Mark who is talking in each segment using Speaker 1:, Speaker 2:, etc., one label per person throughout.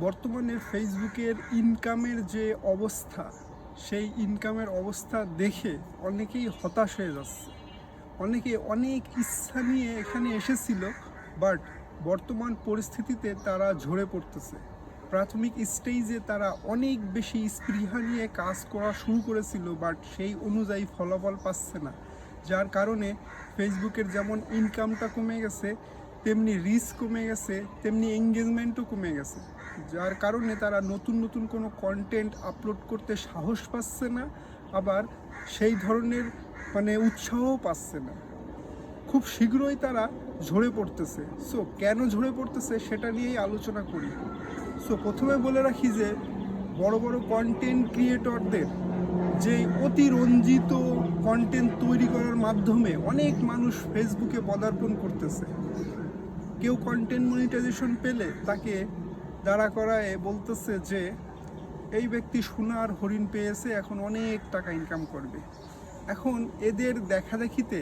Speaker 1: বর্তমানে ফেসবুকের ইনকামের যে অবস্থা, সেই ইনকামের অবস্থা দেখে অনেকেই হতাশ হয়ে যাচ্ছে। অনেকে অনেক ইচ্ছা নিয়ে এখানে এসেছিল, বাট বর্তমান পরিস্থিতিতে তারা ঝরে পড়তেছে। প্রাথমিক স্টেজে তারা অনেক বেশি স্পৃহা নিয়ে কাজ করা শুরু করেছিল, বাট সেই অনুযায়ী ফলাফল পাচ্ছে না। যার কারণে ফেসবুকের যেমন ইনকামটা কমে গেছে, তেমনি রিস্ক কমে গেছে, তেমনি এঙ্গেজমেন্টও কমে গেছে। যার কারণে তারা নতুন নতুন কোনো কন্টেন্ট আপলোড করতে সাহস পাচ্ছে না, আবার সেই ধরনের উৎসাহও পাচ্ছে না। খুব শীঘ্রই তারা ঝরে পড়তেছে। সো কেন ঝরে পড়তেছে সেটা নিয়েই আলোচনা করি। সো প্রথমে বলে রাখি যে বড় বড় কন্টেন্ট ক্রিয়েটরদের যে অতিরঞ্জিত কন্টেন্ট তৈরি করার মাধ্যমে অনেক মানুষ ফেসবুকে পদার্পণ করতেছে। কেউ কন্টেন্ট মনিটাইজেশন পেলে তাকে দাঁড়া করায় বলতেছে যে এই ব্যক্তি সোনার হরিণ পেয়েছে, এখন অনেক টাকা ইনকাম করবে। এখন এদের দেখাদেখিতে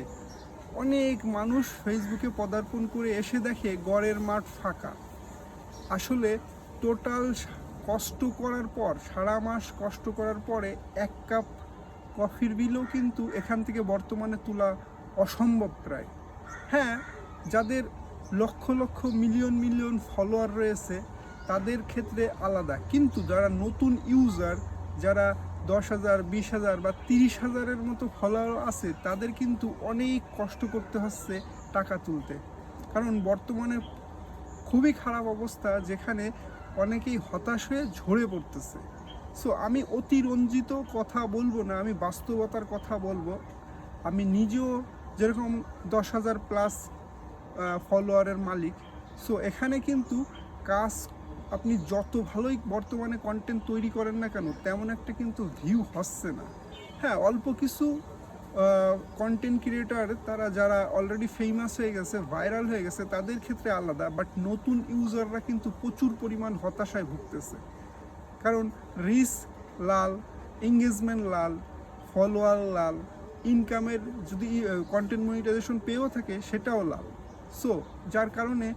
Speaker 1: অনেক মানুষ ফেসবুকে পদার্পণ করে এসে দেখে গড়ের মাঠ ফাঁকা। আসলে টোটাল কষ্ট করার পর, সারা মাস কষ্ট করার পরে এক কাপ কফির বিলও কিন্তু এখান থেকে বর্তমানে তোলা অসম্ভব প্রায়। হ্যাঁ, যাদের lakh lakh million million follower রয়েছে তাদের ক্ষেত্রে আলাদা, কিন্তু যারা নতুন ইউজার, যারা 10,000, 20,000 বা 30,000-এর মতো ফলোয়ার আছে, তাদের কিন্তু অনেক কষ্ট করতে হচ্ছে টাকা তুলতে। কারণ বর্তমানে খুবই খারাপ অবস্থা, যেখানে অনেকেই হতাশ হয়ে ঝরে পড়তেছে। সো আমি অতিরঞ্জিত কথা বলবো না, আমি বাস্তবতার কথা বলবো। আমি নিজেও যেরকম 10,000+ ফলোয়ারের মালিক। সো এখানে কিন্তু কাজ আপনি যত ভালোই বর্তমানে কন্টেন্ট তৈরি করেন না কেন, তেমন একটা কিন্তু ভিউ হচ্ছে না। হ্যাঁ, অল্প কিছু কন্টেন্ট ক্রিয়েটার, তারা যারা অলরেডি ফেমাস হয়ে গেছে, ভাইরাল হয়ে গেছে, তাদের ক্ষেত্রে আলাদা। বাট নতুন ইউজাররা কিন্তু প্রচুর পরিমাণ হতাশায় ভুগতেছে। কারণ রিস্ক লাল, এঙ্গেজমেন্ট লাল, ফলোয়ার লাল, ইনকামের যদি কন্টেন্ট মনিটাইজেশন পেয়েও থাকে সেটাও লাল। সো যার কারণে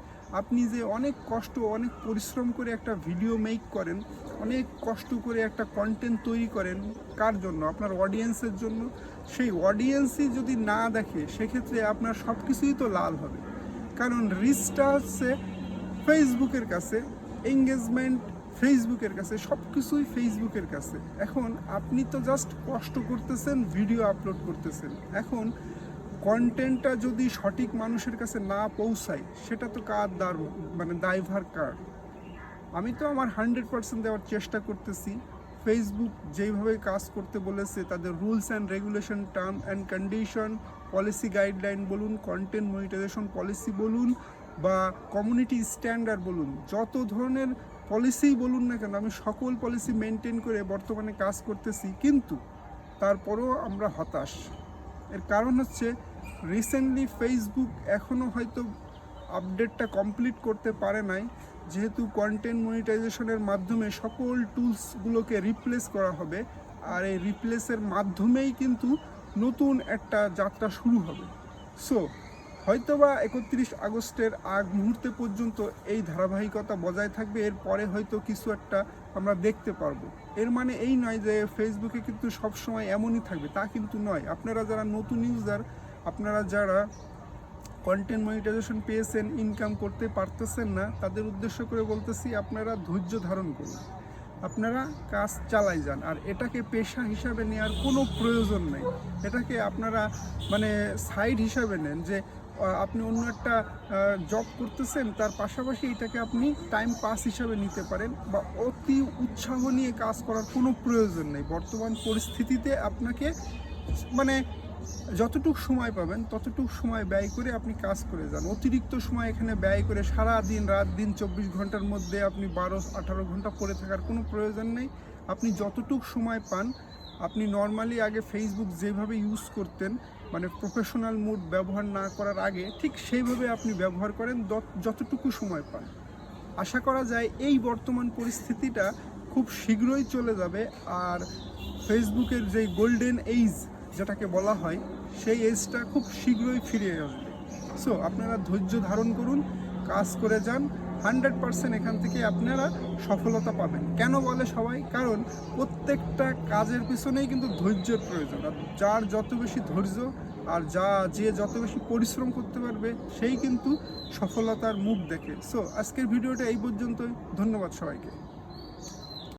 Speaker 1: আপনি যে অনেক কষ্ট, অনেক পরিশ্রম করে একটা ভিডিও মেক করেন, অনেক কষ্ট করে একটা কন্টেন্ট তৈরি করেন, কার জন্য? আপনার অডিয়েন্সের জন্য। সেই অডিয়েন্সই যদি না দেখে, সেক্ষেত্রে আপনার সব কিছুই তো লাল হবে। কারণ রিচটা হচ্ছে ফেসবুকের কাছে, এঙ্গেজমেন্ট ফেসবুকের কাছে, সব কিছুই ফেসবুকের কাছে। এখন আপনি তো জাস্ট কষ্ট করতেছেন, ভিডিও আপলোড করতেছেন। এখন কন্টেন্টটা যদি সঠিক মানুষের কাছে না পৌঁছায়, সেটা তো কার দায়ভার কার? আমি তো আমার 100% দেওয়ার চেষ্টা করতেছি। ফেসবুক যেইভাবে কাজ করতে বলেছে, তাদের rules and regulation, term and condition, policy guideline বলুন, কন্টেন্ট মনিটাইজেশন পলিসি বলুন, বা কমিউনিটি স্ট্যান্ডার্ড বলুন, যত ধরনের পলিসিই বলুন না কেন, আমি সকল পলিসি মেনটেন করে বর্তমানে কাজ করতেছি। কিন্তু তারপরেও আমরা হতাশ। এর কারণ হচ্ছে রিসেন্টলি ফেসবুক এখনও হয়তো আপডেটটা কমপ্লিট করতে পারে নাই, যেহেতু কন্টেন্ট মনিটাইজেশনের মাধ্যমে সকল টুলসগুলোকে রিপ্লেস করা হবে। আর এই রিপ্লেসের মাধ্যমেই কিন্তু নতুন একটা যাত্রা শুরু হবে। সো হয়তোবা 31 আগস্টের আগ মুহূর্তে পর্যন্ত এই ধারাবাহিকতা বজায় থাকবে। এরপরে হয়তো কিছু একটা আমরা দেখতে পারবো। এর মানে এই নয় যে ফেসবুকে কিন্তু সবসময় এমনই থাকবে, তা কিন্তু নয়। আপনারা যারা নতুন ইউজার, আপনারা যারা কন্টেন্ট মনিটাইজেশন পেয়েছেন, ইনকাম করতে পারতেছেন না, তাদের উদ্দেশ্য করে বলতেছি, আপনারা ধৈর্য ধারণ করুন, আপনারা কাজ চালাই যান। আর এটাকে পেশা হিসাবে নেওয়ার কোনো প্রয়োজন নেই। এটাকে আপনারা সাইড হিসাবে নেন, যে আপনি অন্য একটা জব করতেছেন, তার পাশাপাশি এটাকে আপনি টাইম পাস হিসাবে নিতে পারেন। বা অতি উৎসাহ নিয়ে কাজ করার কোনো প্রয়োজন নেই। বর্তমান পরিস্থিতিতে আপনাকে যতটুকু সময় পাবেন ততটুকু সময় ব্যয় করে আপনি কাজ করে যান। অতিরিক্ত সময় এখানে ব্যয় করে সারা দিন রাত দিন 24 ঘন্টার মধ্যে আপনি 12-18 ঘন্টা পড়ে থাকার কোনো প্রয়োজন নেই। আপনি যতটুকু সময় পান, আপনি নর্মালি আগে ফেসবুক যেভাবে ইউজ করতেন, প্রফেশনাল মুড ব্যবহার না করার আগে, ঠিক সেইভাবে আপনি ব্যবহার করেন যতটুকু সময় পান। আশা করা যায় এই বর্তমান পরিস্থিতিটা খুব শীঘ্রই চলে যাবে। আর ফেসবুকের যেই গোল্ডেন এইজ যেটাকে বলা হয়, সেই এজটা খুব শীঘ্রই ফিরে আসবে। সো আপনারা ধৈর্য ধারণ করুন, কাজ করে যান, 100% এখান থেকে আপনারা সফলতা পাবেন। কেন বলে সবাই? কারণ প্রত্যেকটা কাজের পিছনেই কিন্তু ধৈর্যের প্রয়োজন। আর যার যত বেশি ধৈর্য আর যে যত বেশি পরিশ্রম করতে পারবে সেই কিন্তু সফলতার মুখ দেখে। সো আজকের ভিডিওটা এই পর্যন্তই। ধন্যবাদ সবাইকে।